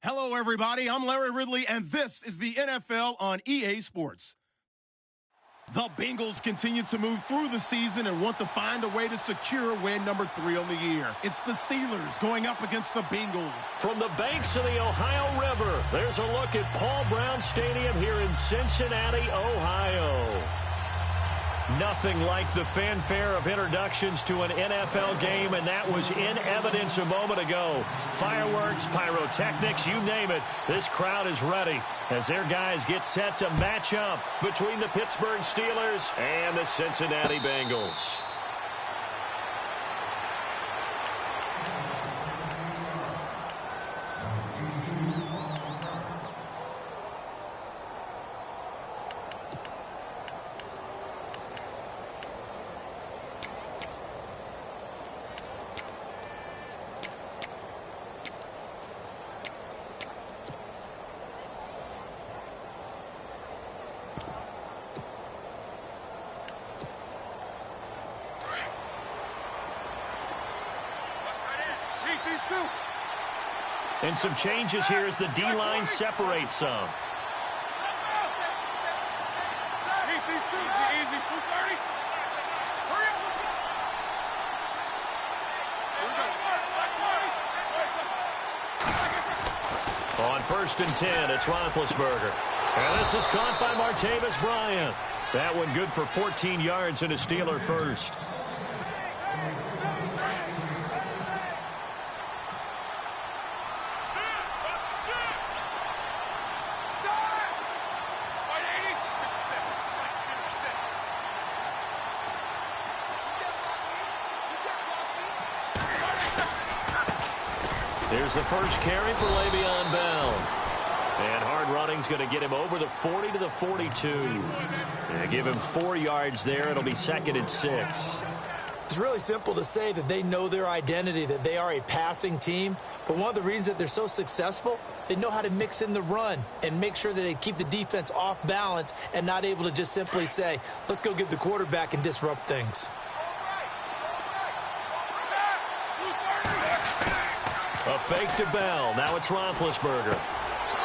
Hello, everybody. I'm Larry Ridley, and this is the NFL on EA Sports. The Bengals continue to move through the season and want to find a way to secure win number 3 on the year. It's the Steelers going up against the Bengals. From the banks of the Ohio River, there's a look at Paul Brown Stadium here in Cincinnati, Ohio. Nothing like the fanfare of introductions to an NFL game, and that was in evidence a moment ago. Fireworks, pyrotechnics, you name it. This crowd is ready as their guys get set to match up between the Pittsburgh Steelers and the Cincinnati Bengals. And some changes here as the D-line separates some. On 1st and 10, it's Roethlisberger. And this is caught by Martavis Bryant. That one good for 14 yards and a Steeler first. Here's the first carry for Le'Veon Bell. And hard running's going to get him over the 40 to the 42. And give him 4 yards there. It'll be 2nd and 6. It's really simple to say that they know their identity, that they are a passing team. But one of the reasons that they're so successful, they know how to mix in the run and make sure that they keep the defense off balance and not able to just simply say, let's go get the quarterback and disrupt things. A fake to Bell. Now it's Roethlisberger.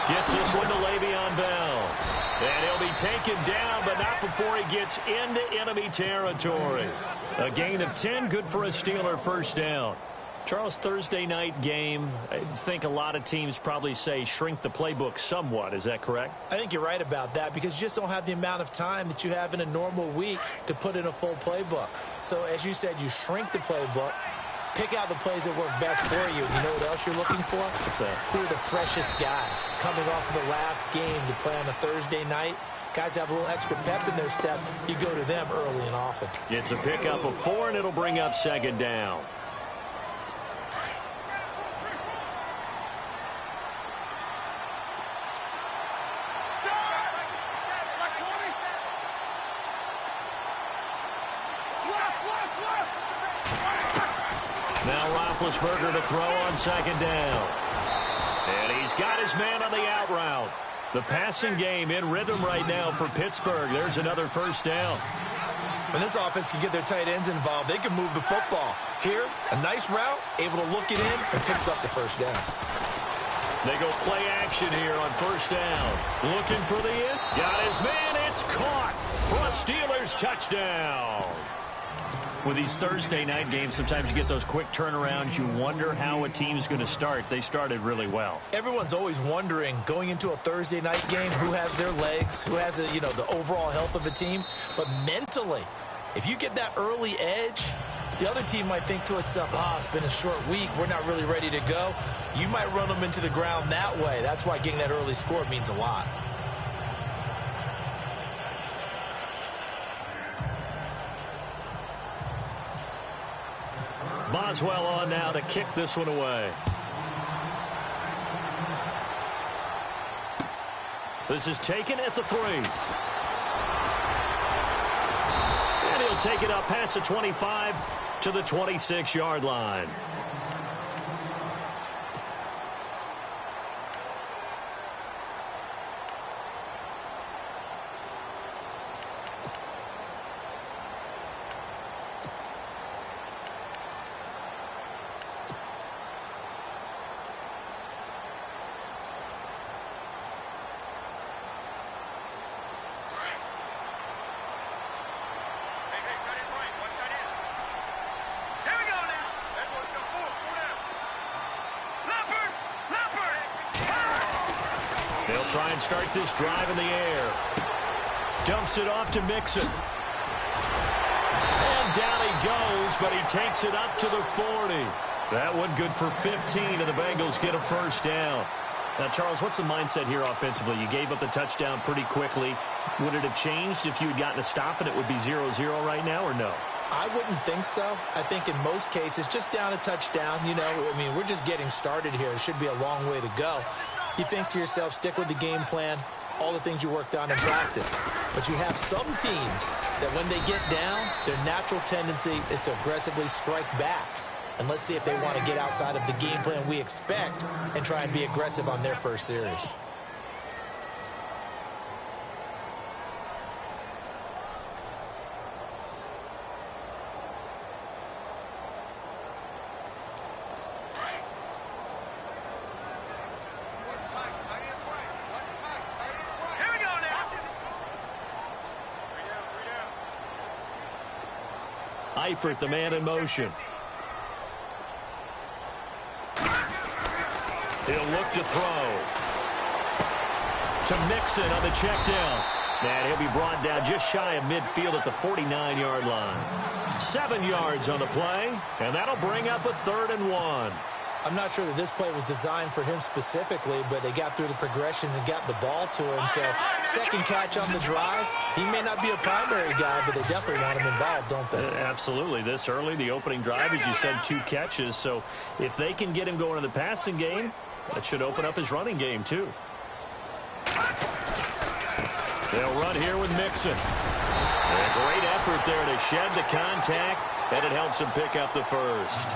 Gets this one to Le'Veon Bell. And he'll be taken down, but not before he gets into enemy territory. A gain of 10, good for a Steeler first down. Charles, Thursday night game, I think a lot of teams probably say shrink the playbook somewhat. Is that correct? I think you're right about that because you just don't have the amount of time that you have in a normal week to put in a full playbook. So, as you said, you shrink the playbook. Pick out the plays that work best for you. You know what else you're looking for? Who are the freshest guys coming off of the last game to play on a Thursday night? Guys have a little extra pep in their step. You go to them early and often. It's a pickup of 4, and it'll bring up 2nd down. Now Roethlisberger to throw on 2nd down. And he's got his man on the out route. The passing game in rhythm right now for Pittsburgh. There's another first down. When this offense can get their tight ends involved, they can move the football. Here, a nice route, able to look it in, and picks up the first down. They go play action here on 1st down. Looking for the end. Got his man. It's caught for a Steelers touchdown. With these Thursday night games, sometimes you get those quick turnarounds. You wonder how a team's going to start. They started really well. Everyone's always wondering, going into a Thursday night game, who has their legs, who has the overall health of a team. But mentally, if you get that early edge, the other team might think to itself, it's been a short week. We're not really ready to go. You might run them into the ground that way. That's why getting that early score means a lot. Boswell on now to kick this one away. This is taken at the 3. And he'll take it up past the 25 to the 26-yard line. They'll try and start this drive in the air. Dumps it off to Mixon. And down he goes, but he takes it up to the 40. That one good for 15, and the Bengals get a first down. Now, Charles, what's the mindset here offensively? You gave up the touchdown pretty quickly. Would it have changed if you had gotten a stop and it would be 0-0 right now, or no? I wouldn't think so. I think in most cases, just down a touchdown, we're just getting started here. It should be a long way to go. You think to yourself, stick with the game plan, all the things you worked on in practice. But you have some teams that when they get down, their natural tendency is to aggressively strike back. And let's see if they want to get outside of the game plan we expect and try and be aggressive on their first series. Eifert, the man in motion. He'll look to throw. To Mixon on the check down. And he'll be brought down just shy of midfield at the 49-yard line. 7 yards on the play, and that'll bring up a 3rd and 1. I'm not sure that this play was designed for him specifically, but they got through the progressions and got the ball to him. So, second catch on the drive. He may not be a primary guy, but they definitely want him involved, don't they? Absolutely. This early, the opening drive, as you said, 2 catches. So, if they can get him going in the passing game, that should open up his running game, too. They'll run here with Mixon. A great effort there to shed the contact, and it helps him pick up the first.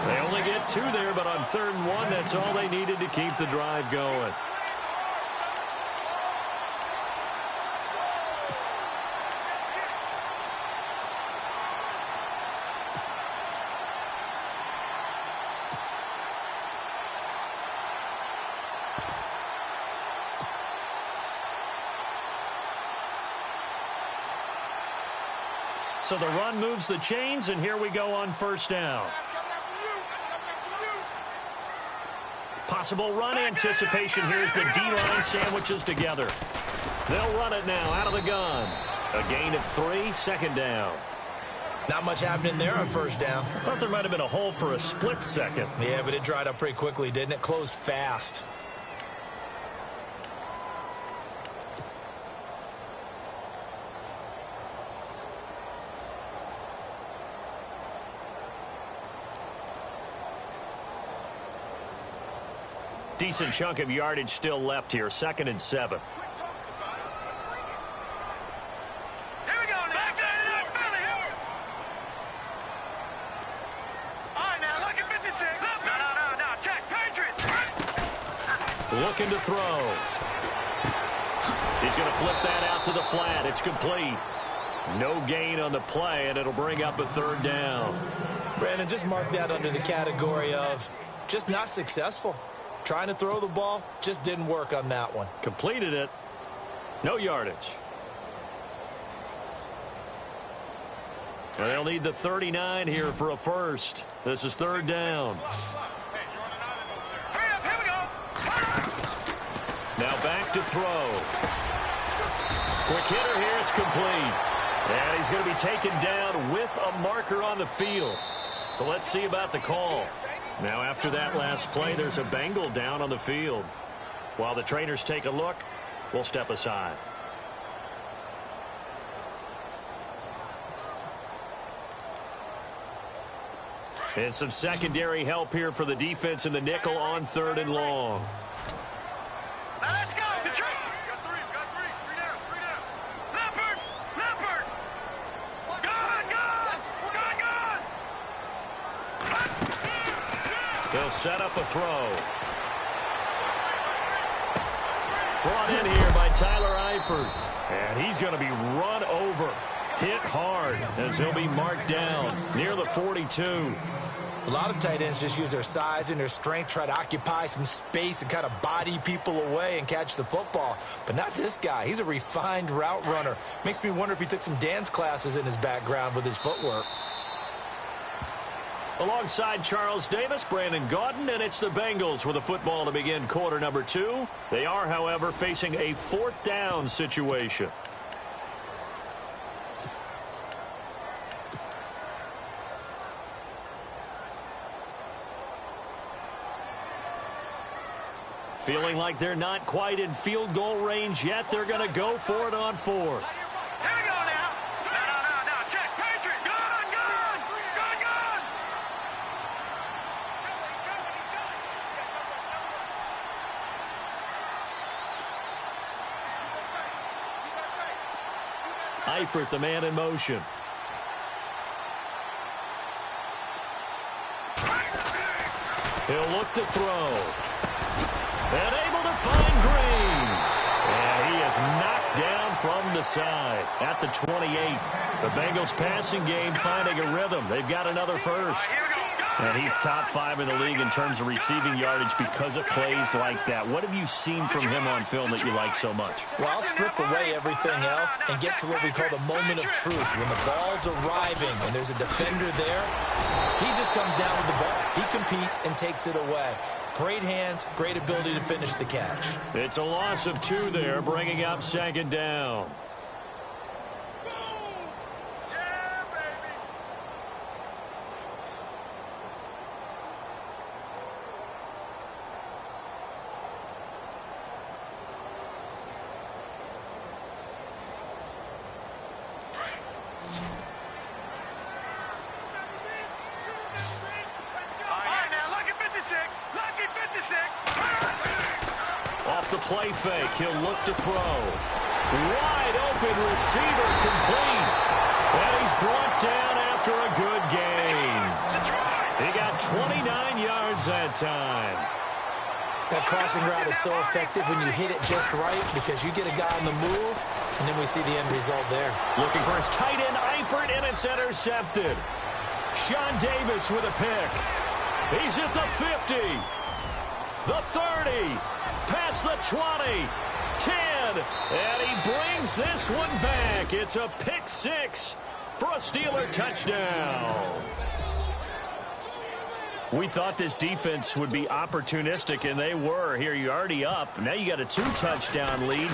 They only get 2 there, but on 3rd and 1, that's all they needed to keep the drive going. So the run moves the chains, and here we go on first down. Possible run anticipation here as the D-line sandwiches together. They'll run it now out of the gun. A gain of 3, 2nd down. Not much happening there on first down. Thought there might have been a hole for a split second. Yeah, but it dried up pretty quickly, didn't it? Closed fast. Decent chunk of yardage still left here. 2nd and 7. Here we go now. Back there, Philly. All right, now look at 56. No. Check. Patriots. Looking to throw. He's going to flip that out to the flat. It's complete. No gain on the play, and it'll bring up a 3rd down. Brandon, just mark that under the category of just not successful. Trying to throw the ball, just didn't work on that one. Completed it. No yardage. And they'll need the 39 here for a first. This is 3rd down. Hurry up, here we go. Now back to throw. Quick hitter here, it's complete. And he's going to be taken down with a marker on the field. So let's see about the call. Now, after that last play, there's a Bengal down on the field. While the trainers take a look, we'll step aside. And some secondary help here for the defense in the nickel on 3rd and long. Now let's go. Detroit. Got three. Three down. Leopard. Gone. They'll set up a throw. Brought in here by Tyler Eifert. And he's going to be run over. Hit hard as he'll be marked down near the 42. A lot of tight ends just use their size and their strength, try to occupy some space and kind of body people away and catch the football. But not this guy. He's a refined route runner. Makes me wonder if he took some dance classes in his background with his footwork. Alongside Charles Davis, Brandon Gaudin, and it's the Bengals with the football to begin quarter number 2. They are, however, facing a 4th down situation. Feeling like they're not quite in field goal range yet. They're going to go for it on 4th. Here we go now. No. Check. Patriot. Gun. Eifert, the man in motion. He'll look to throw. And able to find Green. And he is knocked down from the side at the 28. The Bengals passing game finding a rhythm. They've got another first. And he's top 5 in the league in terms of receiving yardage because of plays like that. What have you seen from him on film that you like so much? Well, I'll strip away everything else and get to what we call the moment of truth. When the ball's arriving and there's a defender there, he just comes down with the ball. He competes and takes it away. Great hands, great ability to finish the catch. It's a loss of 2 there, bringing up 2nd down. Off the play fake, he'll look to throw. Wide open receiver complete. And he's brought down after a good gain. He got 29 yards that time. That crossing route is so effective when you hit it just right because you get a guy on the move, and then we see the end result there. Looking for his tight end, Eifert, and it's intercepted. Sean Davis with a pick. He's at the 50, the 30, past the 20, 10, and he brings this one back. It's a pick 6 for a Steeler touchdown. We thought this defense would be opportunistic, and they were. Here, you're already up. Now you got a 2-touchdown lead.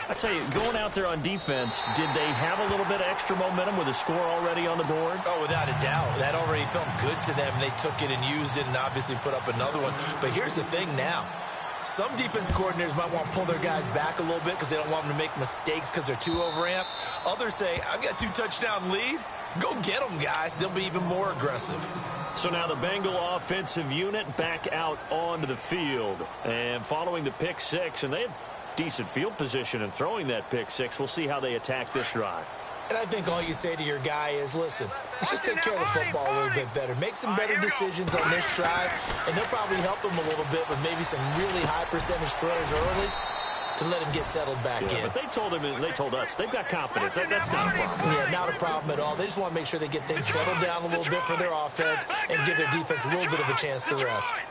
I tell you, going out there on defense, did they have a little bit of extra momentum with a score already on the board? Oh, without a doubt. That already felt good to them. They took it and used it and obviously put up another one. But here's the thing now. Some defense coordinators might want to pull their guys back a little bit because they don't want them to make mistakes because they're too overamped. Others say, I've got a 2-touchdown lead. Go get them, guys. They'll be even more aggressive. So now the Bengal offensive unit back out onto the field. And following the pick 6, and they had decent field position in throwing that pick 6. We'll see how they attack this drive. And I think all you say to your guy is, listen, let's just take care of the football a little bit better. Make some better decisions on this drive, and they'll probably help them a little bit with maybe some really high percentage throws early to let him get settled back in. But they told us they've got confidence. That's not a problem. Yeah, not a problem at all. They just want to make sure they get things settled down a little bit for their offense and give their defense a little bit of a chance to rest.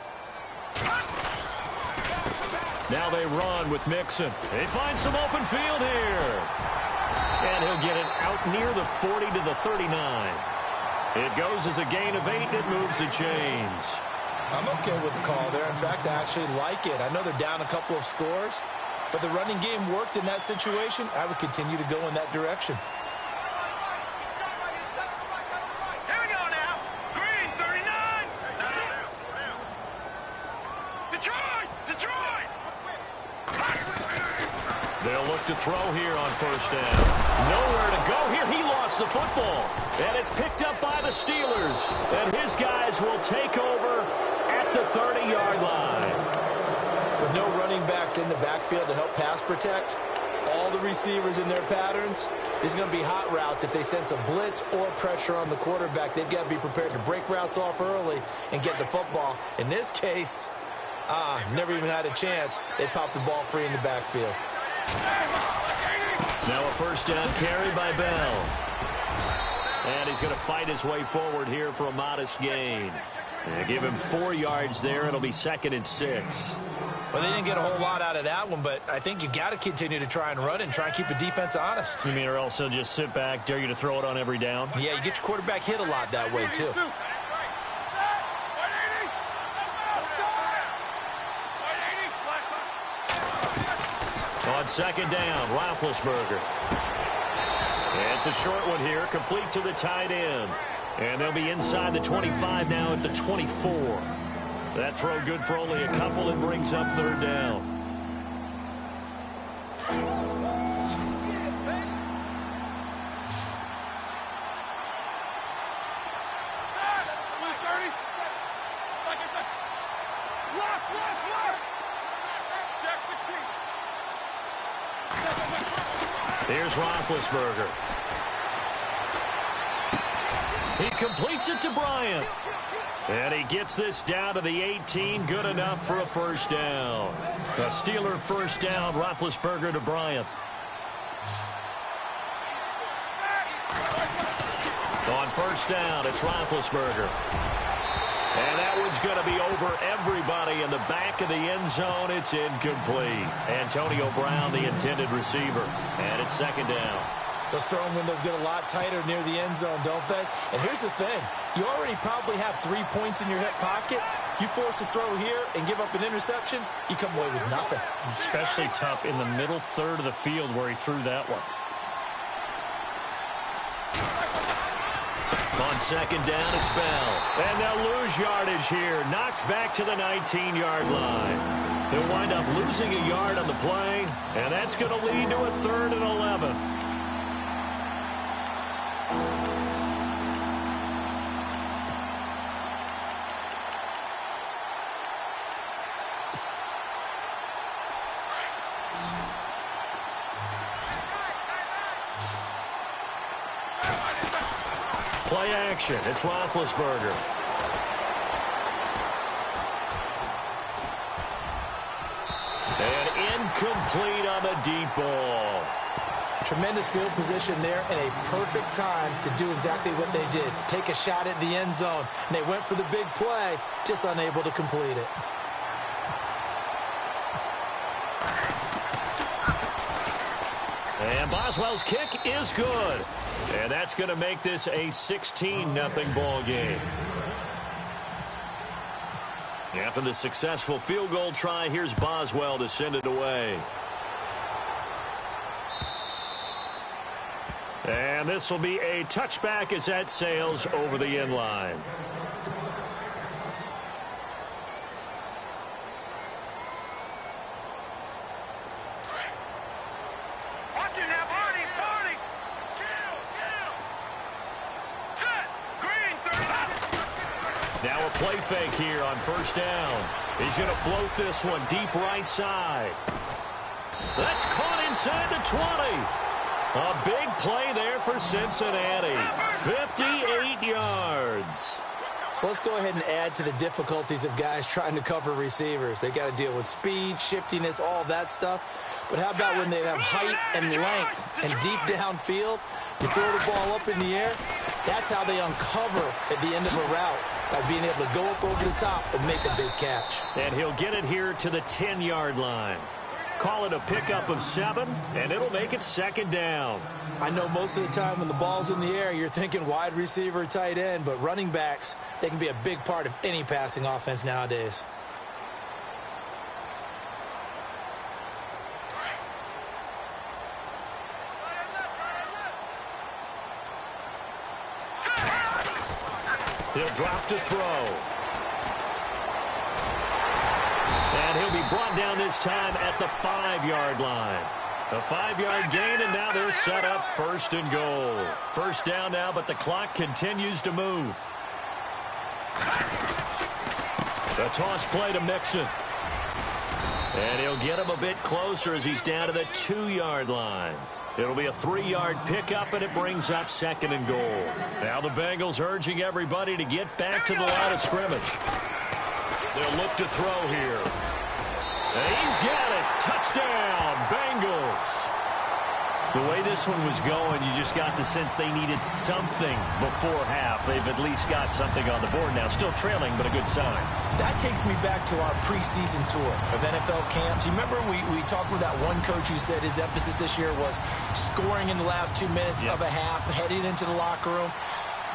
Now they run with Mixon. They find some open field here. And he'll get it out near the 40 to the 39. It goes as a gain of 8, and it moves the chains. I'm okay with the call there. In fact, I actually like it. I know they're down a couple of scores, but the running game worked in that situation. I would continue to go in that direction. Here we go now. Green, 39. Detroit! They'll look to throw here on first down. Nowhere to go here. He lost the football. And it's picked up by the Steelers. And his guys will take over at the 30-yard line. With no running backs in the backfield to help pass protect, all the receivers in their patterns, these are going to be hot routes. If they sense a blitz or pressure on the quarterback, they've got to be prepared to break routes off early and get the football. In this case, never even had a chance. They popped the ball free in the backfield. Now a first down carry by Bell. And he's going to fight his way forward here for a modest gain. And give him 4 yards there. It'll be 2nd and 6. Well, they didn't get a whole lot out of that one, but I think you've got to continue to try and run and try and keep the defense honest. You mean, or else they'll just sit back, dare you to throw it on every down? Yeah, you get your quarterback hit a lot that way, too. On second down, Roethlisberger. It's a short one here, complete to the tight end. And they'll be inside the 25 now at the 24. That throw good for only a couple and brings up third down. Here's Roethlisberger. He completes it to Bryant. And he gets this down to the 18. Good enough for a first down. A Steeler first down, Roethlisberger to Bryant. On first down, it's Roethlisberger. And that one's going to be over everybody in the back of the end zone. It's incomplete. Antonio Brown, the intended receiver. And it's second down. Those throwing windows get a lot tighter near the end zone, don't they? And here's the thing. You already probably have 3 points in your hip pocket. You force a throw here and give up an interception, you come away with nothing. Especially tough in the middle third of the field where he threw that one. On second down, it's Bell. And they'll lose yardage here. Knocked back to the 19-yard line. They'll wind up losing a yard on the play, and that's going to lead to a 3rd and 11. Play action. It's Roethlisberger. And incomplete on the deep ball. Tremendous field position there and a perfect time to do exactly what they did. Take a shot at the end zone. And they went for the big play, just unable to complete it. And Boswell's kick is good. And that's going to make this a 16-0 ball game. After the successful field goal try, here's Boswell to send it away. And this will be a touchback as that sails over the end line. Now a play fake here on first down. He's going to float this one deep right side. That's caught inside the 20. A big play there for Cincinnati. 58 yards. So let's go ahead and add to the difficulties of guys trying to cover receivers. They got to deal with speed, shiftiness, all that stuff. But how about when they have height and length and deep downfield? You throw the ball up in the air. That's how they uncover at the end of a route, by being able to go up over the top and make a big catch. And he'll get it here to the 10-yard line. Call it a pickup of 7, and it'll make it second down. I know most of the time when the ball's in the air, you're thinking wide receiver, tight end, but running backs, they can be a big part of any passing offense nowadays. He'll drop to throw. And he'll be brought down this time at the 5-yard line. A 5-yard gain, and now they're set up 1st and goal. First down now, but the clock continues to move. The toss play to Mixon. And he'll get him a bit closer as he's down to the 2-yard line. It'll be a 3-yard pickup, and it brings up 2nd and goal. Now the Bengals urging everybody to get back to the line of scrimmage. They'll look to throw here. And he's got it. Touchdown, Bengals. The way this one was going, you just got the sense they needed something before half. They've at least got something on the board now. Still trailing, but a good sign. That takes me back to our preseason tour of NFL camps. You remember we talked with that one coach who said his emphasis this year was scoring in the last 2 minutes of a half, heading into the locker room.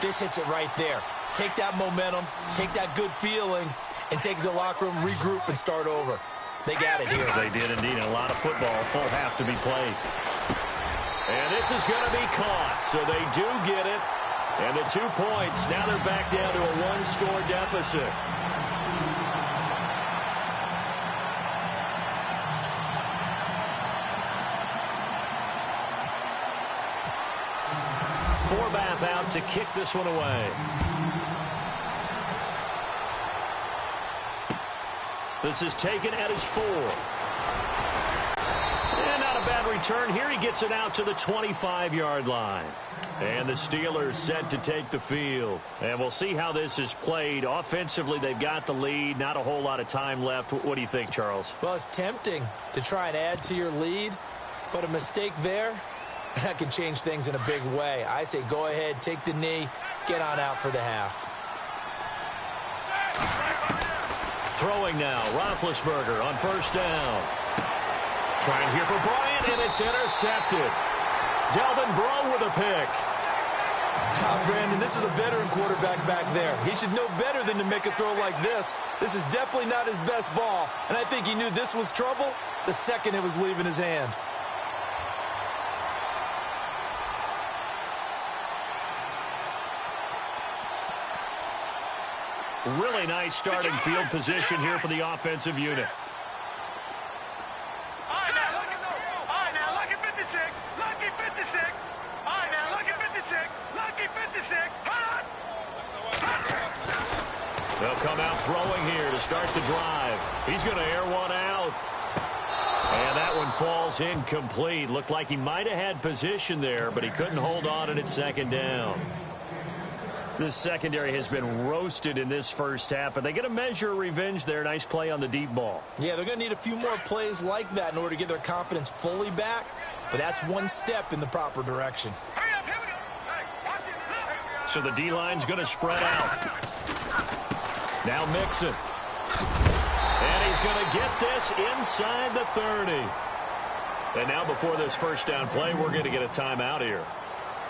This hits it right there. Take that momentum, take that good feeling, and take it to the locker room, regroup, and start over. They got it here. They did indeed. A lot of football, full half to be played. And this is going to be caught, so they do get it. And the 2 points, now they're back down to a one-score deficit. Forbath out to kick this one away. This is taken at his 4. And not a bad return here. He gets it out to the 25-yard line. And the Steelers set to take the field. And we'll see how this is played. Offensively, they've got the lead. Not a whole lot of time left. What do you think, Charles? Well, it's tempting to try and add to your lead, but a mistake there, that can change things in a big way. I say go ahead, take the knee, get on out for the half. Throwing now, Roethlisberger on first down. Trying here for Bryant, and it's intercepted. Delvin Breaux with a pick. Brandon, this is a veteran quarterback back there. He should know better than to make a throw like this. This is definitely not his best ball, and I think he knew this was trouble the second it was leaving his hand. Really nice starting field position here for the offensive unit. All right, now, lucky 56. Lucky 56. All right, now, lucky 56. Lucky 56. Hold on. They'll come out throwing here to start the drive. He's going to air one out. And that one falls incomplete. Looked like he might have had position there, but he couldn't hold on and it's second down. This secondary has been roasted in this first half, but they get a measure of revenge there. Nice play on the deep ball. Yeah, they're going to need a few more plays like that in order to get their confidence fully back, but that's one step in the proper direction. Hurry up, here we go. Hey, watch it. So the D-line's going to spread out. Now Mixon. And he's going to get this inside the 30. And now before this first down play, we're going to get a timeout here,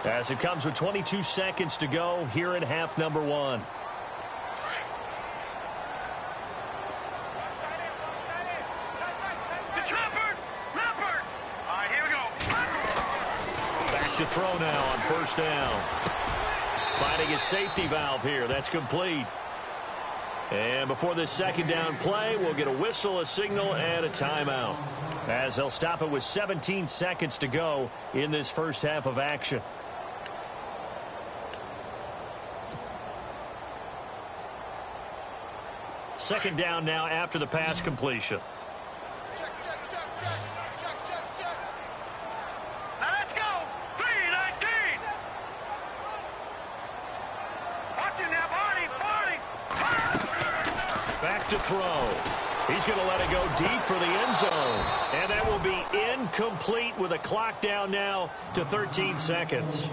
as it comes with 22 seconds to go here in half number 1. Leopard. All right, here we go. Back to throw now on first down. Finding his safety valve here. That's complete. And before this second down play, we'll get a whistle, a signal, and a timeout, as they'll stop it with 17 seconds to go in this first half of action. Second down now after the pass completion. Check. Now let's go. 3-19. Watch it now, Barney. Back to throw. He's going to let it go deep for the end zone. And that will be incomplete with a clock down now to 13 seconds.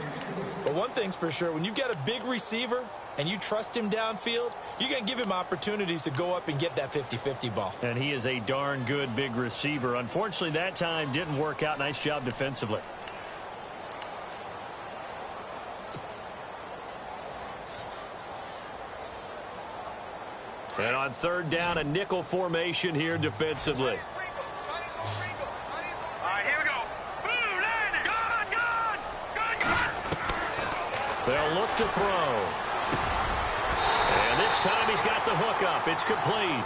But one thing's for sure, when you've got a big receiver and you trust him downfield, you're going to give him opportunities to go up and get that 50-50 ball. And he is a darn good big receiver. Unfortunately, that time didn't work out. Nice job defensively. And on third down, a nickel formation here defensively. All right, here we go. Boom, landed. Gone. They'll look to throw. And this time he's got the hook up. It's complete.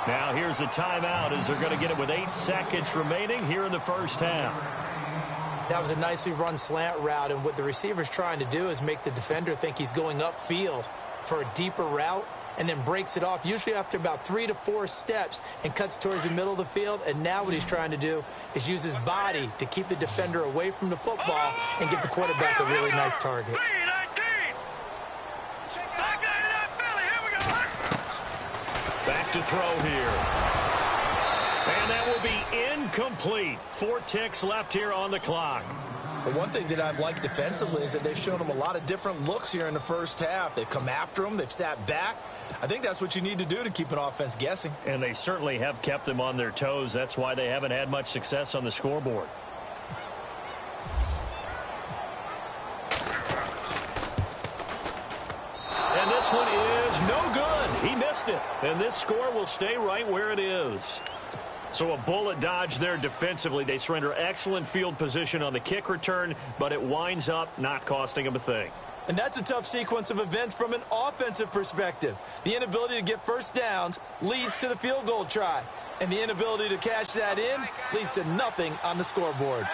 Now here's a timeout as they're going to get it with 8 seconds remaining here in the first half. That was a nicely run slant route, and what the receiver's trying to do is make the defender think he's going upfield for a deeper route, and then breaks it off, usually after about 3 to 4 steps, and cuts towards the middle of the field. And now what he's trying to do is use his body to keep the defender away from the football and give the quarterback a really nice target. 3-19. Back to throw here. And that will be incomplete. 4 ticks left here on the clock. But one thing that I've liked defensively is that they've shown him a lot of different looks here in the first half. They've come after him. They've sat back. I think that's what you need to do to keep an offense guessing. And they certainly have kept them on their toes. That's why they haven't had much success on the scoreboard. And this one is no good. He missed it. And this score will stay right where it is. So a bullet dodge there defensively. They surrender excellent field position on the kick return, but it winds up not costing them a thing. And that's a tough sequence of events from an offensive perspective. The inability to get first downs leads to the field goal try. And the inability to cash that in leads to nothing on the scoreboard.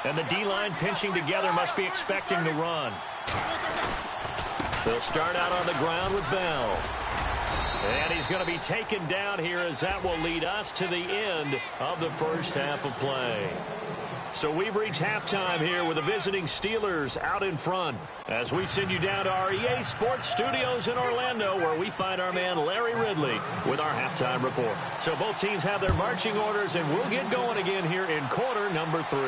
And the D-line pinching together must be expecting the run. They'll start out on the ground with Bell. And he's going to be taken down here as that will lead us to the end of the first half of play. So we've reached halftime here with the visiting Steelers out in front as we send you down to our EA Sports Studios in Orlando where we find our man Larry Ridley with our halftime report. So both teams have their marching orders and we'll get going again here in quarter number 3.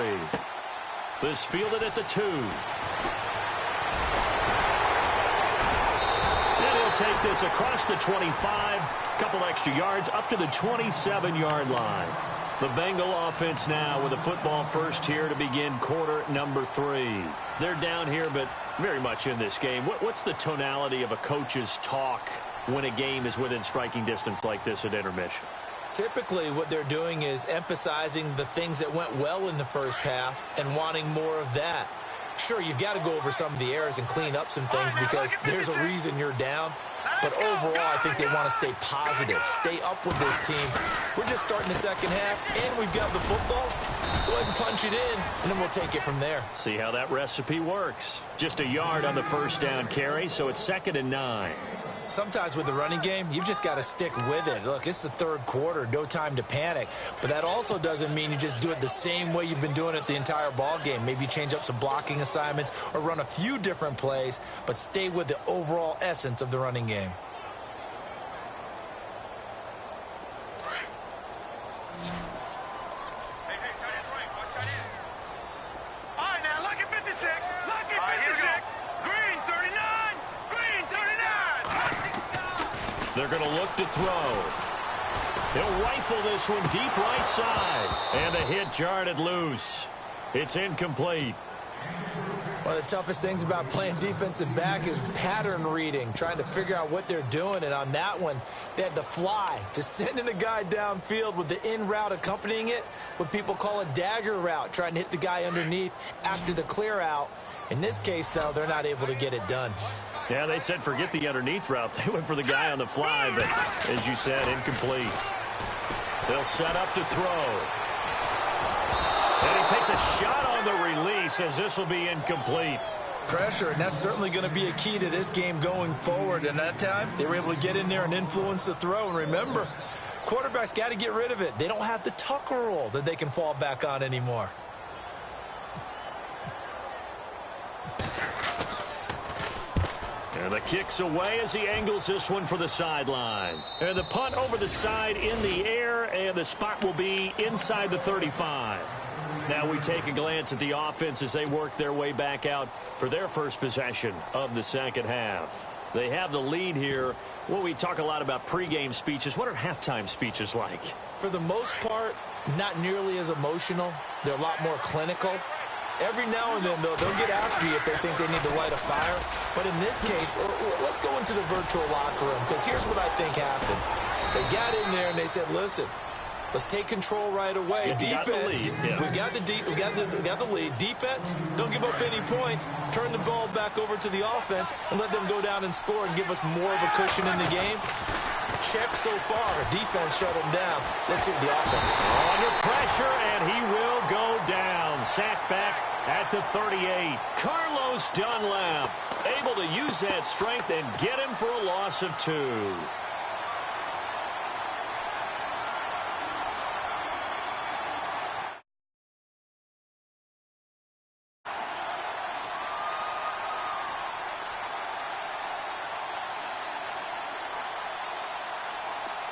This fielded at the 2. And he'll take this across the 25, couple extra yards up to the 27-yard line. The Bengal offense now with a football first here to begin quarter number 3. They're down here, but very much in this game. What's the tonality of a coach's talk when a game is within striking distance like this at intermission? Typically, what they're doing is emphasizing the things that went well in the first half and wanting more of that. Sure, you've got to go over some of the errors and clean up some things because there's a reason you're down. But overall, I think they want to stay positive, stay up with this team. We're just starting the second half, and we've got the football. Let's go ahead and punch it in, and then we'll take it from there. See how that recipe works. Just a yard on the first down carry, so it's 2nd and 9. Sometimes with the running game, you've just got to stick with it. Look, it's the third quarter, no time to panic. But that also doesn't mean you just do it the same way you've been doing it the entire ball game. Maybe change up some blocking assignments or run a few different plays, but stay with the overall essence of the running game. All right, now, lucky 56, lucky 56, green 39, green 39. They're going to look to throw. He'll rifle this one deep right side. And the hit jarred it loose. It's incomplete. One of the toughest things about playing defensive back is pattern reading, trying to figure out what they're doing. And on that one, they had the fly, just sending a guy downfield with the in route accompanying it, what people call a dagger route, trying to hit the guy underneath after the clear out. In this case, though, they're not able to get it done. Yeah, they said forget the underneath route. They went for the guy on the fly, but as you said, incomplete. They'll set up to throw. And he takes a shot on the release as this will be incomplete. Pressure, and that's certainly going to be a key to this game going forward. And that time, they were able to get in there and influence the throw. And remember, quarterbacks got to get rid of it. They don't have the Tucker rule that they can fall back on anymore. And the kick's away as he angles this one for the sideline. And the punt over the side in the air, and the spot will be inside the 35. Now we take a glance at the offense as they work their way back out for their first possession of the second half. They have the lead here. Well, we talk a lot about pregame speeches. What are halftime speeches like? For the most part, not nearly as emotional. They're a lot more clinical. Every now and then, they'll get after you if they think they need to light a fire. But in this case, let's go into the virtual locker room, because here's what I think happened. They got in there and they said, listen, let's take control right away. Yeah, defense, we've got the lead. Defense, don't give up any points. Turn the ball back over to the offense and let them go down and score and give us more of a cushion in the game. Check so far. Defense shut him down. Let's see what the offense. Under pressure, and he will go down. Sacked back at the 38. Carlos Dunlap able to use that strength and get him for a loss of 2.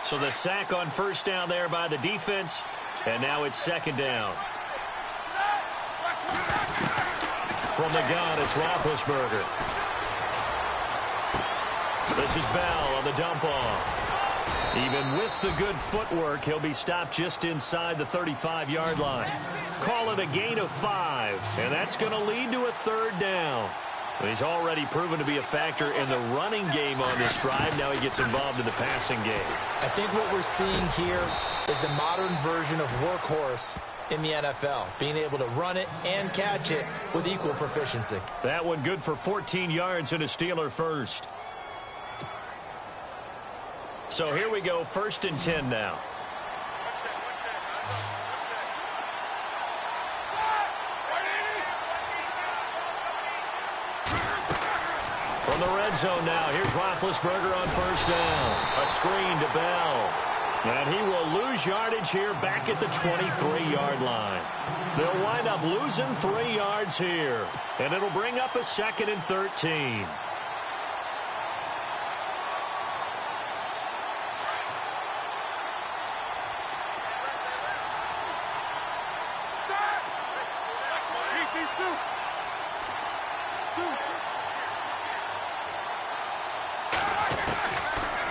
So the sack on first down there by the defense, and now it's second down. From the gun, it's Roethlisberger. This is Bell on the dump off. Even with the good footwork, he'll be stopped just inside the 35-yard line. Call it a gain of 5, and that's going to lead to a third down. He's already proven to be a factor in the running game on this drive. Now he gets involved in the passing game. I think what we're seeing here is the modern version of workhorse in the NFL, being able to run it and catch it with equal proficiency. That one good for 14 yards and a Steeler first. So here we go, 1st and 10 now. From the red zone now, here's Roethlisberger on 1st down. A screen to Bell. And he will lose yardage here back at the 23-yard line. They'll wind up losing 3 yards here. And it'll bring up a 2nd and 13.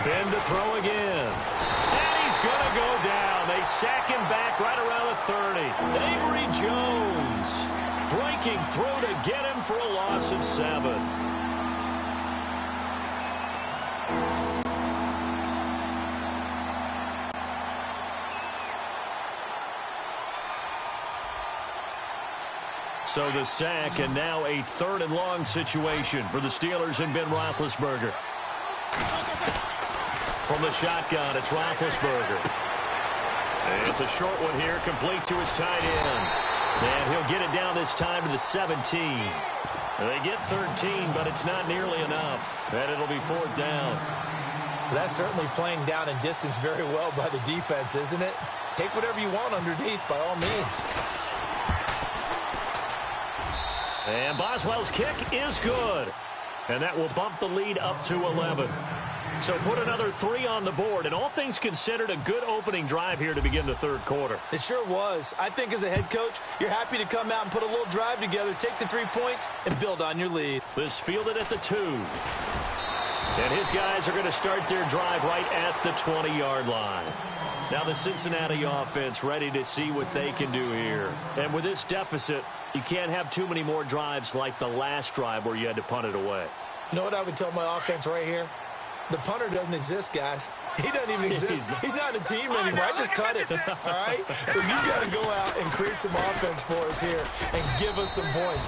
Ben to throw again. And he's going to go down. They sack him back right around the 30. Avery Jones breaking through to get him for a loss of 7. So the sack, and now a 3rd and long situation for the Steelers and Ben Roethlisberger. From the shotgun, it's Roethlisberger. It's a short one here, complete to his tight end. And he'll get it down this time to the 17. They get 13, but it's not nearly enough. And it'll be 4th down. That's certainly playing down in distance very well by the defense, isn't it? Take whatever you want underneath, by all means. And Boswell's kick is good. And that will bump the lead up to 11. So put another 3 on the board, and all things considered, a good opening drive here to begin the 3rd quarter. It sure was. I think as a head coach, you're happy to come out and put a little drive together, take the 3 points, and build on your lead. This fielded at the 2. And his guys are going to start their drive right at the 20-yard line. Now the Cincinnati offense ready to see what they can do here. And with this deficit, you can't have too many more drives like the last drive where you had to punt it away. You know what I would tell my offense right here? The punter doesn't exist, guys. He doesn't even exist. He's not a team anymore. I just cut it, all right? So you got to go out and create some offense for us here and give us some points.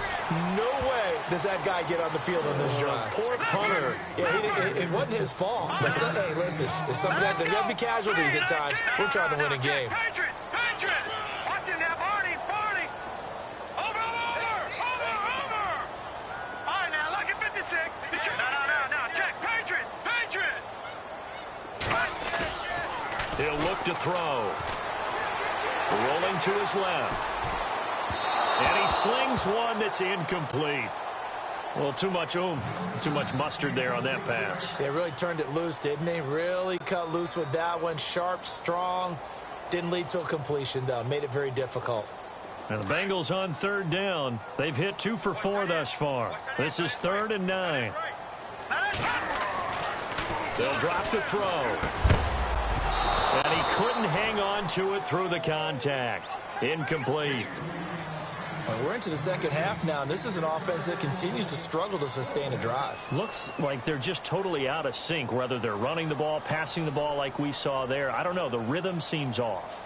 No way does that guy get on the field on this drive. Poor punter. Yeah, it wasn't his fault. But hey, listen, there's something that there's got to be casualties at times. We're trying to win a game. Patriot! What's in there, Barney? Over! All right, now, look at 56. No, check. Patriot! He'll look to throw. Rolling to his left. And he slings one that's incomplete. Well, too much oomph, too much mustard there on that pass. They really turned it loose, didn't they? Really cut loose with that one. Sharp, strong. Didn't lead to a completion, though. Made it very difficult. And the Bengals on 3rd down. They've hit 2 for 4 thus far. This is 3rd and 9. They'll drop to throw. And he couldn't hang on to it through the contact. Incomplete. Well, we're into the 2nd half now, and this is an offense that continues to struggle to sustain a drive. Looks like they're just totally out of sync, whether they're running the ball, passing the ball like we saw there. I don't know. The rhythm seems off.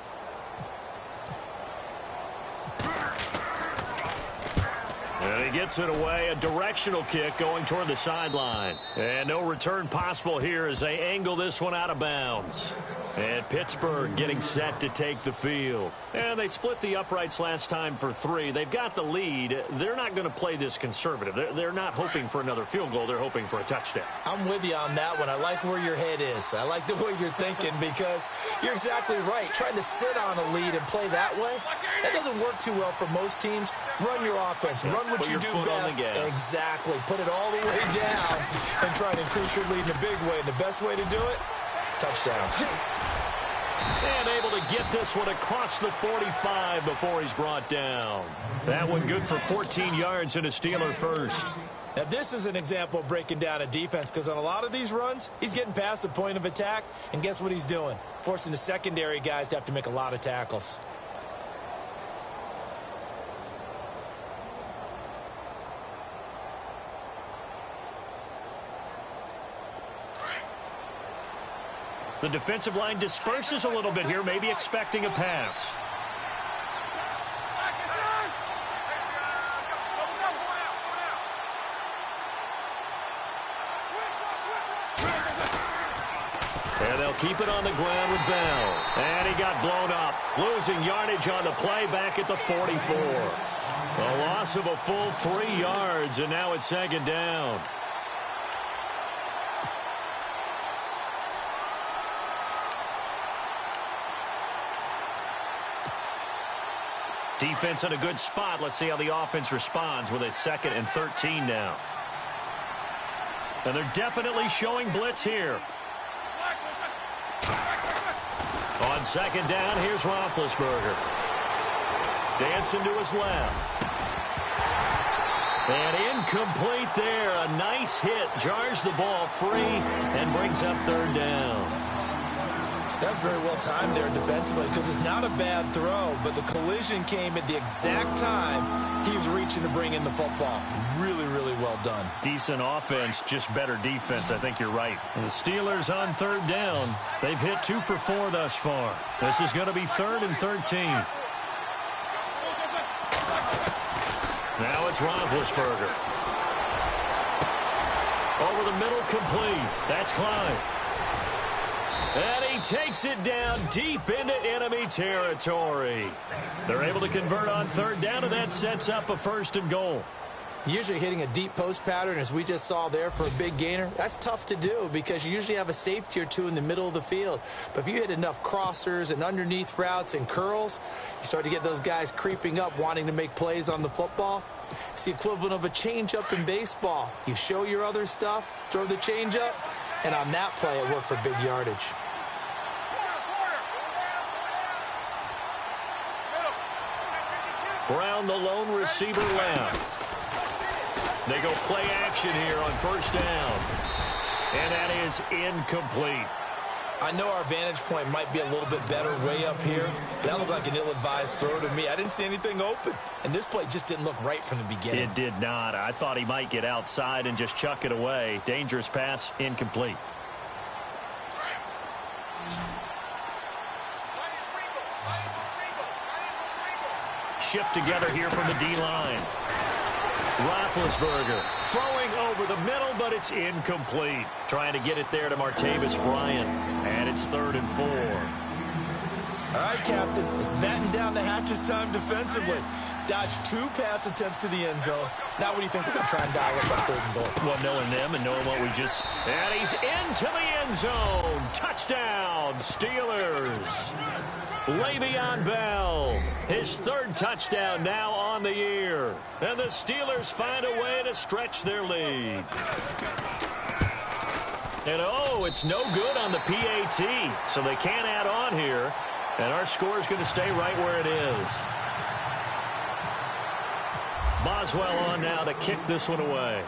And he gets it away. A directional kick going toward the sideline. And no return possible here as they angle this one out of bounds. And Pittsburgh getting set to take the field. And they split the uprights last time for 3. They've got the lead. They're not going to play this conservative. They're not hoping for another field goal. They're hoping for a touchdown. I'm with you on that one. I like where your head is. I like the way you're thinking because you're exactly right. Trying to sit on a lead and play that way, that doesn't work too well for most teams. Run your offense. Run what you do best. Exactly. Put it all the way down and try to increase your lead in a big way. And the best way to do it, touchdowns. And able to get this one across the 45 before he's brought down. That one good for 14 yards and a Steeler first. Now, this is an example of breaking down a defense because on a lot of these runs, he's getting past the point of attack, and guess what he's doing? Forcing the secondary guys to have to make a lot of tackles. The defensive line disperses a little bit here, maybe expecting a pass. And they'll keep it on the ground with Bell. And he got blown up, losing yardage on the play back at the 44. A loss of a full 3 yards, and now it's second down. Defense in a good spot. Let's see how the offense responds with a 2nd and 13 now. And they're definitely showing blitz here. On 2nd down, here's Roethlisberger. Dancing to his left. And incomplete there. A nice hit. Jars the ball free and brings up 3rd down. That's very well timed there defensively because it's not a bad throw, but the collision came at the exact time he was reaching to bring in the football. Really, really well done. Decent offense, just better defense. I think you're right. And the Steelers on 3rd down. They've hit 2 for 4 thus far. This is going to be 3rd and 13. Now it's Roethlisberger. Over the middle, complete. That's Klein. And he takes it down deep into enemy territory. They're able to convert on 3rd down, and that sets up a 1st and goal. Usually hitting a deep post pattern, as we just saw there for a big gainer, that's tough to do because you usually have a safety or two in the middle of the field. But if you hit enough crossers and underneath routes and curls, you start to get those guys creeping up, wanting to make plays on the football. It's the equivalent of a changeup in baseball. You show your other stuff, throw the changeup, and on that play, it worked for big yardage. Brown, the lone receiver, left. They go play action here on 1st down. And that is incomplete. I know our vantage point might be a little bit better way up here, but that looked like an ill-advised throw to me. I didn't see anything open, and this play just didn't look right from the beginning. It did not. I thought he might get outside and just chuck it away. Dangerous pass, incomplete. Shift together here from the D-line. Roethlisberger throwing over the middle, but it's incomplete. Trying to get it there to Martavis Bryant. And it's 3rd and 4. All right, Captain. It's batten down the hatches time defensively. Dodged 2 pass attempts to the end zone. Now what do you think they're going to try and dial up on 3rd and goal? Well, knowing them and knowing what we just... And he's into the end zone. Touchdown, Steelers. Le'Veon Bell, his 3rd touchdown now on the year. And the Steelers find a way to stretch their lead. And, oh, it's no good on the PAT, so they can't add on here. And our score is going to stay right where it is. Boswell on now to kick this one away.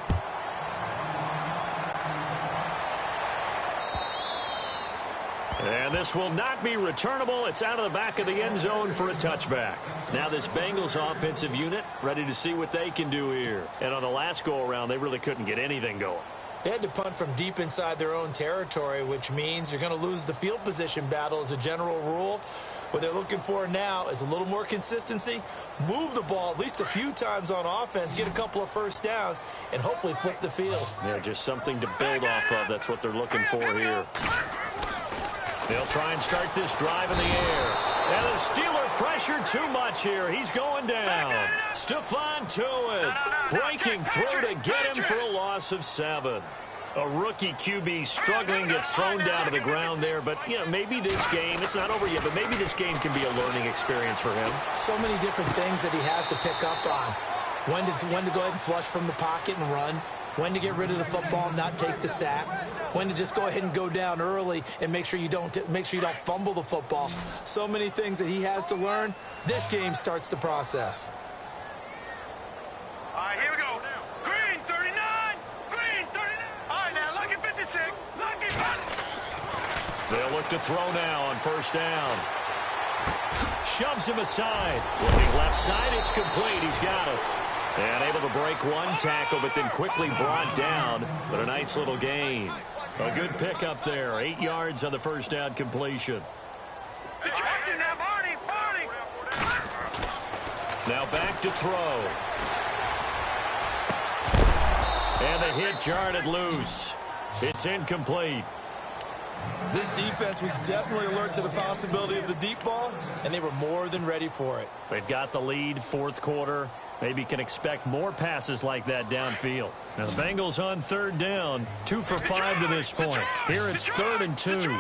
And this will not be returnable. It's out of the back of the end zone for a touchback. Now this Bengals offensive unit ready to see what they can do here. And on the last go-around, they really couldn't get anything going. They had to punt from deep inside their own territory, which means you're going to lose the field position battle as a general rule. What they're looking for now is a little more consistency, move the ball at least a few times on offense, get a couple of 1st downs, and hopefully flip the field. Yeah, just something to build off of. That's what they're looking for here. They'll try and start this drive in the air. And the Steeler pressure too much here. He's going down. Stephon Tuitt breaking through to get him for a loss of 7. A rookie QB struggling, gets thrown down to the ground there. But, you know, maybe this game, it's not over yet, but maybe this game can be a learning experience for him. So many different things that he has to pick up on. When to go ahead and flush from the pocket and run. When to get rid of the football and not take the sack. When to just go ahead and go down early and make sure you don't fumble the football. So many things that he has to learn. This game starts the process. All right, here we go. Green 39. Green 39. All right, now lucky 56. Lucky 50. They'll look to throw now on 1st down. Shoves him aside. Looking left side, it's complete. He's got it. And able to break one tackle, but then quickly brought down. But a nice little gain. A good pickup there. 8 yards on the first down completion. Now back to throw. And the hit jarred it loose. It's incomplete. This defense was definitely alert to the possibility of the deep ball, and they were more than ready for it. They've got the lead, fourth quarter. Maybe can expect more passes like that downfield. Now the Bengals on third down, 2 for 5 to this point. Here it's 3rd and 2.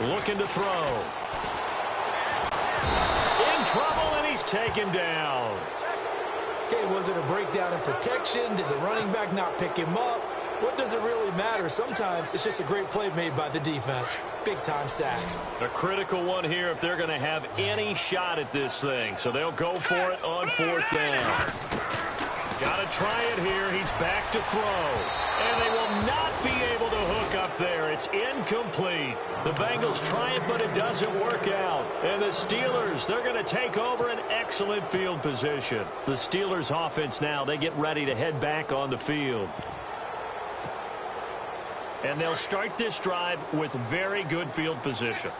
Looking to throw. In trouble, and he's taken down. Okay, was it a breakdown in protection? Did the running back not pick him up? What does it really matter? Sometimes it's just a great play made by the defense. Big-time sack. A critical one here if they're going to have any shot at this thing. So they'll go for it on 4th down. Got to try it here. He's back to throw. And they will not be able to hook up there. It's incomplete. The Bengals try it, but it doesn't work out. And the Steelers, they're going to take over an excellent field position. The Steelers offense now, they get ready to head back on the field. And they'll start this drive with very good field position.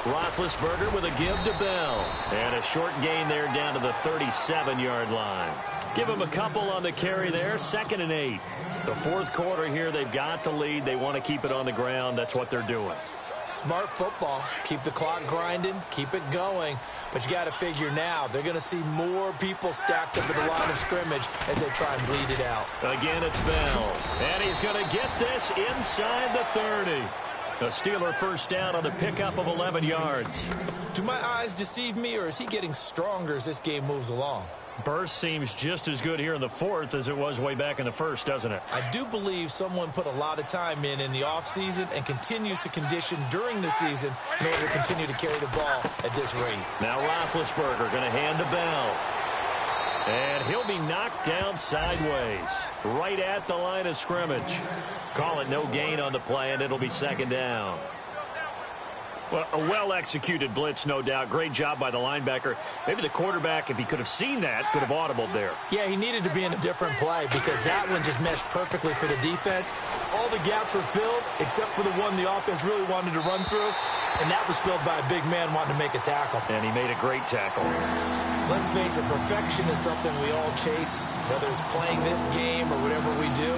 Roethlisberger with a give to Bell. And a short gain there down to the 37-yard line. Give him a couple on the carry there. 2nd and 8. The fourth quarter here, they've got the lead. They want to keep it on the ground. That's what they're doing. Smart football. Keep the clock grinding. Keep it going. But you got to figure now, they're going to see more people stacked up at the line of scrimmage as they try and bleed it out. Again, it's Bell. And he's going to get this inside the 30. A Steeler first down on the pickup of 11 yards. Do my eyes deceive me, or is he getting stronger as this game moves along? Burst seems just as good here in the fourth as it was way back in the first, doesn't it? I do believe someone put a lot of time in the offseason and continues to condition during the season in order to continue to carry the ball at this rate. Now Roethlisberger going to hand to Bell. And he'll be knocked down sideways, right at the line of scrimmage. Call it no gain on the play, and it'll be 2nd down. Well, a well-executed blitz, no doubt. Great job by the linebacker. Maybe the quarterback, if he could have seen that, could have audibled there. Yeah, he needed to be in a different play because that one just meshed perfectly for the defense. All the gaps were filled except for the one the offense really wanted to run through, and that was filled by a big man wanting to make a tackle. And he made a great tackle. Let's face it, perfection is something we all chase, whether it's playing this game or whatever we do.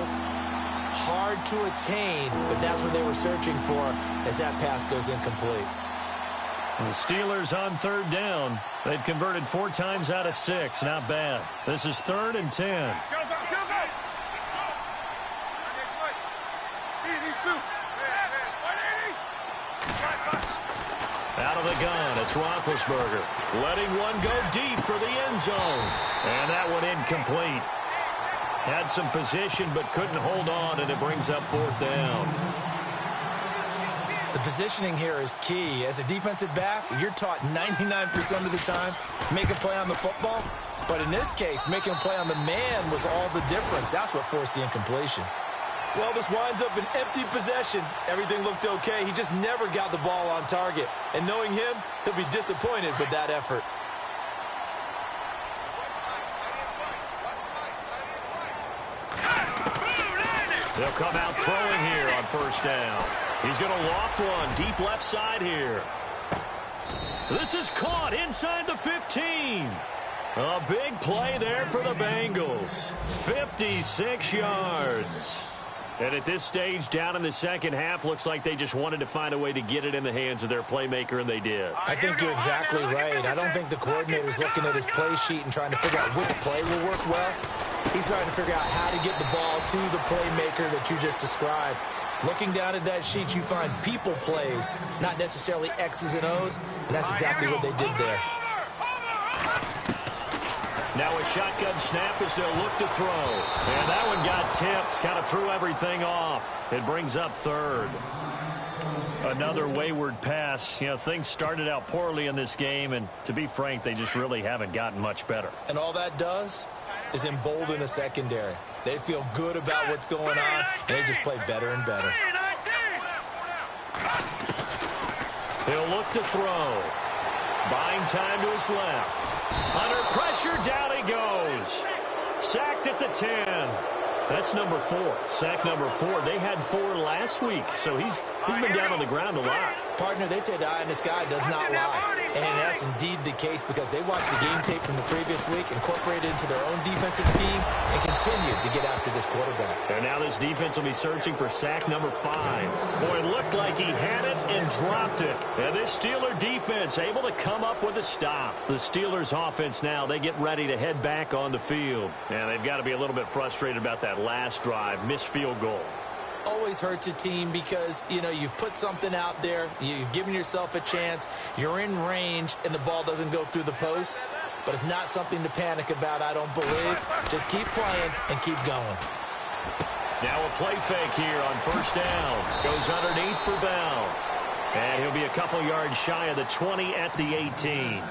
Hard to attain, but that's what they were searching for as that pass goes incomplete. The Steelers on 3rd down. They've converted 4 times out of 6. Not bad. This is 3rd and 10. Out of the gun, it's Roethlisberger. Letting one go deep for the end zone. And that one incomplete. Had some position but couldn't hold on, and it brings up 4th down. The positioning here is key. As a defensive back, you're taught 99% of the time, make a play on the football. But in this case, making a play on the man was all the difference. That's what forced the incompletion. Well, this winds up an empty possession. Everything looked okay. He just never got the ball on target. And knowing him, he'll be disappointed with that effort. They'll come out throwing here on 1st down. He's going to loft one deep left side here. This is caught inside the 15. A big play there for the Bengals. 56 yards. And at this stage, down in the second half, looks like they just wanted to find a way to get it in the hands of their playmaker, and they did. I think you're exactly right. I don't think the coordinator's looking at his play sheet and trying to figure out which play will work well. He's trying to figure out how to get the ball to the playmaker that you just described. Looking down at that sheet, you find people plays, not necessarily X's and O's, and that's exactly what they did there. Now a shotgun snap as they'll look to throw. And that one got tipped, kind of threw everything off. It brings up 3rd. Another wayward pass. You know, things started out poorly in this game, and to be frank, they just really haven't gotten much better. And all that does is embolden a secondary. They feel good about what's going on, and they just play better and better. He'll look to throw. Buying time to his left. Under pressure, down he goes. Sacked at the 10. That's number 4. Sack number 4. They had 4 last week, so he's been down on the ground a lot. Partner, they say the eye in the sky does not lie. And that's indeed the case because they watched the game tape from the previous week, incorporated it into their own defensive scheme, and continued to get after this quarterback. And now this defense will be searching for sack number 5. Boy, it looked like he had it and dropped it. And this Steeler defense able to come up with a stop. The Steelers offense now, they get ready to head back on the field. And they've got to be a little bit frustrated about that last drive, missed field goal. Always hurts a team because, you know, you've put something out there, you've given yourself a chance, you're in range, and the ball doesn't go through the post. But it's not something to panic about, I don't believe. Just keep playing and keep going. Now a play fake here on first down. Goes underneath for Bell. And he'll be a couple yards shy of the 20 at the 18.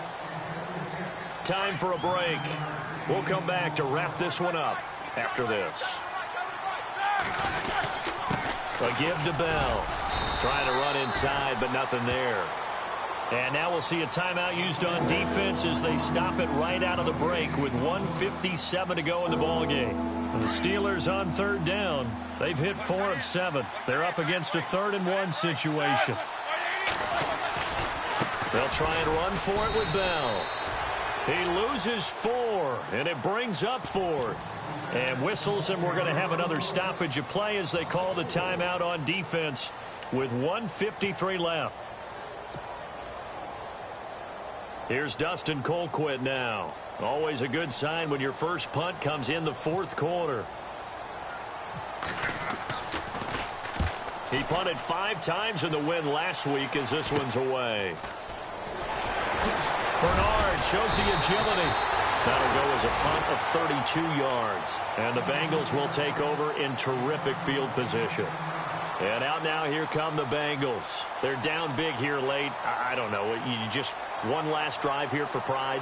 Time for a break. We'll come back to wrap this one up after this. A give to Bell. Trying to run inside, but nothing there. And now we'll see a timeout used on defense as they stop it right out of the break with 1:57 to go in the ballgame. The Steelers on third down. They've hit 4 of 7. They're up against a 3rd and 1 situation. They'll try and run for it with Bell. He loses 4, and it brings up 4th. And whistles, and we're going to have another stoppage of play as they call the timeout on defense with 1:53 left. Here's Dustin Colquitt now. Always a good sign when your first punt comes in the 4th quarter. He punted 5 times in the win last week as this one's away. Bernard shows the agility. That'll go as a punt of 32 yards. And the Bengals will take over in terrific field position. And out now, here come the Bengals. They're down big here late. I don't know. You just one last drive here for pride?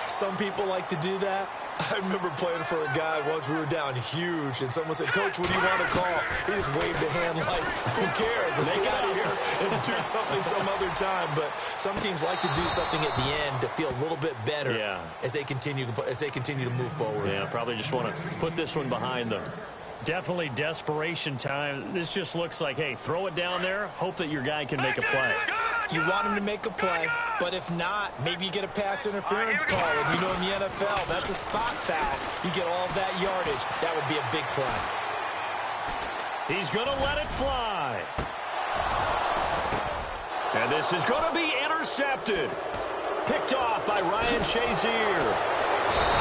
Some people like to do that. I remember playing for a guy once. We were down huge, and someone said, "Coach, what do you want to call?" He just waved a hand like, "Who cares? Let's get out of here and do something some other time." But some teams like to do something at the end to feel a little bit better as they continue to move forward. Yeah, probably just want to put this one behind them. Definitely desperation time. This just looks like, hey, throw it down there, hope that your guy can make a play. You want him to make a play, but if not, maybe you get a pass interference call. And you know in the NFL, that's a spot foul. You get all of that yardage. That would be a big play. He's going to let it fly. And this is going to be intercepted. Picked off by Ryan Shazier.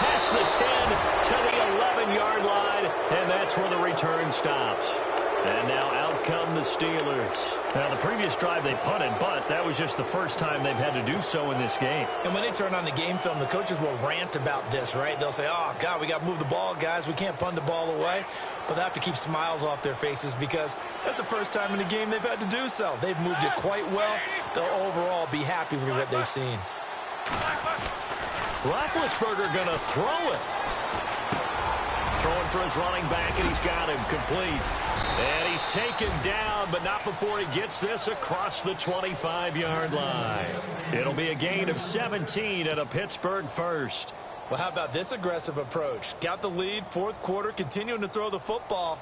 Past the 10 to the 11-yard line, and that's where the return stops. And now out come the Steelers. Now, the previous drive they punted, but that was just the first time they've had to do so in this game. And when they turn on the game film, the coaches will rant about this, right? They'll say, "Oh, God, we got to move the ball, guys. We can't punt the ball away." But they have to keep smiles off their faces because that's the first time in the game they've had to do so. They've moved it quite well. They'll overall be happy with what they've seen. Roethlisberger going to throw it. Throwing for his running back, and he's got him complete. And he's taken down, but not before he gets this across the 25-yard line. It'll be a gain of 17 and a Pittsburgh first. Well, how about this aggressive approach? Got the lead, 4th quarter, continuing to throw the football.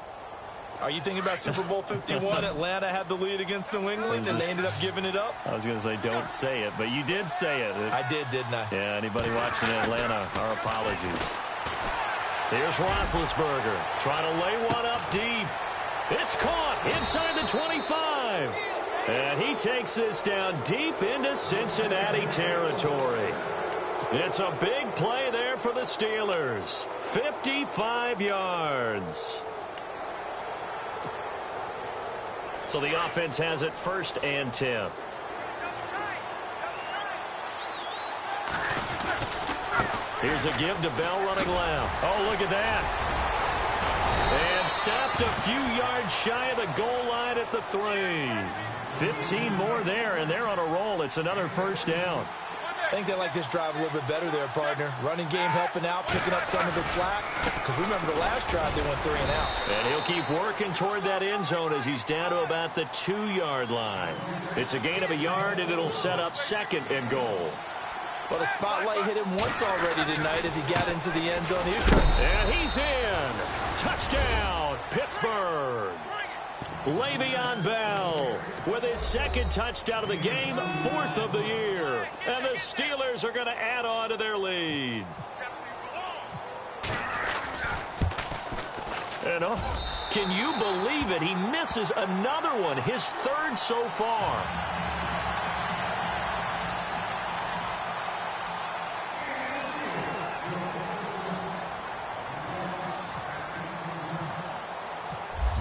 Are you thinking about Super Bowl 51? Atlanta had the lead against New England, and they ended up giving it up? I was going to say, don't say it, but you did say it. I did, didn't I? Yeah, anybody watching Atlanta, our apologies. Here's Roethlisberger trying to lay one up deep. It's caught inside the 25. And he takes this down deep into Cincinnati territory. It's a big play there for the Steelers. 55 yards. So the offense has it 1st and 10. Here's a give to Bell running left. Oh, look at that. And stopped a few yards shy of the goal line at the 3. 15 more there, and they're on a roll. It's another 1st down. I think they like this drive a little bit better there, partner. Running game helping out, picking up some of the slack. Because remember the last drive, they went 3 and out. And he'll keep working toward that end zone as he's down to about the 2-yard line. It's a gain of a yard, and it'll set up 2nd and goal. Well, the spotlight hit him once already tonight as he got into the end zone. And he's in. Touchdown, Pittsburgh. Le'Veon Bell with his second touchdown of the game, 4th of the year. And the Steelers are going to add on to their lead. And can you believe it? He misses another one, his 3rd so far.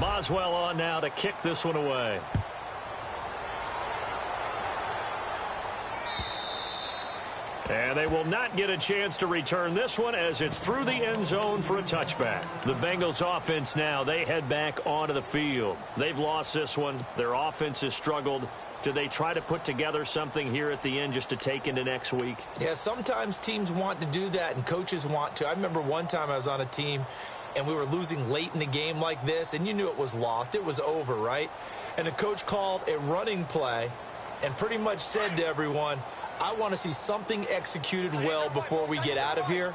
Boswell on now to kick this one away. And they will not get a chance to return this one as it's through the end zone for a touchback. The Bengals offense now, they head back onto the field. They've lost this one. Their offense has struggled. Do they try to put together something here at the end just to take into next week? Yeah, sometimes teams want to do that and coaches want to. I remember one time I was on a team and we were losing late in the game like this, and you knew it was lost. It was over, right? And the coach called a running play and pretty much said to everyone, I want to see something executed well before we get out of here.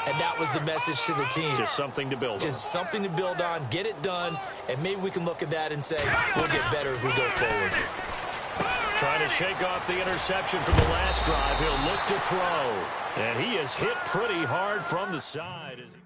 And that was the message to the team. Just something to build on. Just something to build on, get it done, and maybe we can look at that and say, we'll get better as we go forward. Trying to shake off the interception from the last drive. He'll look to throw. And he is hit pretty hard from the side as he